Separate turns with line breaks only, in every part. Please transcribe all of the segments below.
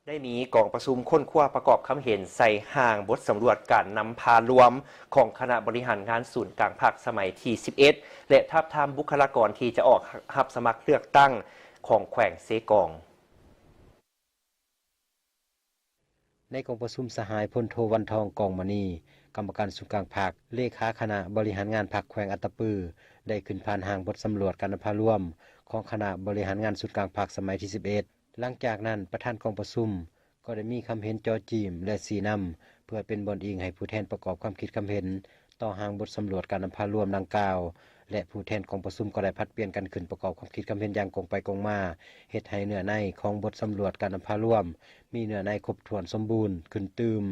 ได้มีกองประชุมค้นคว้าประกอบคำเห็นใส่ห่างบทสำรวจการนำพารวมของคณะบริหารงานศูนย์กลางภาคสมัยที่11และทับทามบุคลากรที่จะออกรับสมัครเลือกตั้งของแขวงเซกอง
ในกองประชุมสหายพลโทวันทองกองมณีกรรมการศูนย์กลางภาคเลขาคณะบริหารงานภาคแขวงอัตตปือได้ขึ้นผ่านห่างบทสำรวจการนำพารวมของคณะบริหารงานศูนย์กลางภาคสมัยที่11หลังจากนั้นประธานกองประชุมก็ได้มีคำเห็นจอจีมและสีนำเพื่อเป็นบนอิงให้ผู้แทนประกอบความคิดคำเห็นต่อห่างบทสำรวจการนำพารวมดังกล่าวและผู้แทนกองประชุมก็ได้พัดเปลี่ยนกันขึ้นประกอบความคิดคำเห็นอย่างกงไปกงมาเฮ็ดให้เนื้อในของบทสำรวจการนำพารวมมีเนื้อในครบถ้วนสมบูรณ์ขึ้นตืม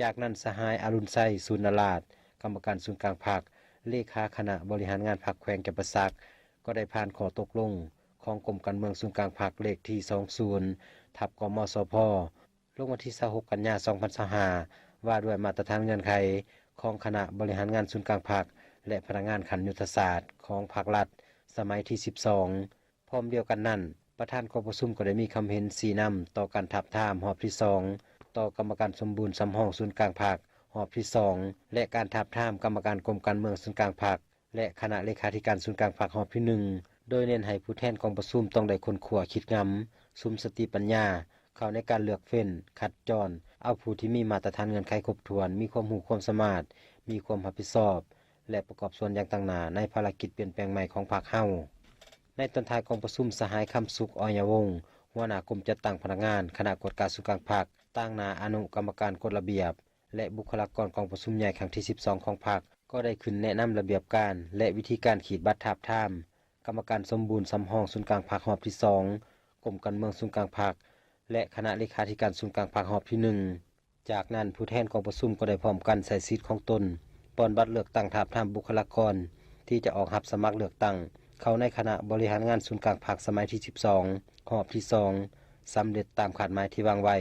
จากนั้นสหายอรุณไส้สุนราชกรรมการศูนย์กลางภาคเลขาคณะบริหารงานภาคแขวงจำปาสักก็ได้ผ่านข้อตกลงของกรมการเมืองศูนย์กลางภาคเลขที่20ทับกมสพลงวันที่26กันยายน2025ว่าด้วยมาตรฐานเงื่อนไขของคณะบริหารงานศูนย์กลางภาคและพนักงานขันยุทธศาสตร์ของภาครัฐสมัยที่12พร้อมเดียวกันนั้นประธานกองประชุมก็ได้มีคำเห็นสีนำต่อการทับทามรอบที่2ต่อกรรมการสมบูรณ์สำห้องศูนย์กลางภาครอบที่2และการทับทามกรรมการกรมการเมืองศูนย์กลางภาคและคณะเลขาธิการศูนย์กลางภาครอบที่1โดยเน้นให้ผู้แทนกองประชุมต้องได้ค้นคว้าคิดงำสุมสติปัญญาเข้าในการเลือกเฟ้นคัดจรเอาผู้ที่มีมาตรฐานเงื่อนไขครบถ้วนมีความรู้ความสามารถมีความรับผิดชอบและประกอบส่วนอย่างต่างหน้าในภารกิจเปลี่ยนแปลงใหม่ของภาคเฮาในตอนท้ายกองประชุมสหายคำสุขอยวงศ์หัวหน้ากรมจัดตั้งพนักงานคณะกฎการศูนย์กลางภาคตั้งหน้าอนุกรรมการกฎระเบียบและบุคลากรกองประชุมใหญ่ครั้งที่12ของภาคก็ได้ขึ้นแนะนำระเบียบการและวิธีการขีดบัตรทาบทามกรรมการสมบูรณ์สำห้องศูนย์กลางภาครอบที่2กรมการเมืองศูนย์กลางภาคและคณะเลขาธิการศูนย์กลางภาครอบที่1จากนั้นผู้แทนกองประชุมก็ได้พร้อมกันใส่สิทธิ์ของตนปอนบัตรเลือกตั้งทาบทามบุคลากรที่จะออกรับสมัครเลือกตั้งเข้าในคณะบริหารงานศูนย์กลางภาคสมัยที่12รอบที่2สำเร็จตามคาดหมายที่วางไว้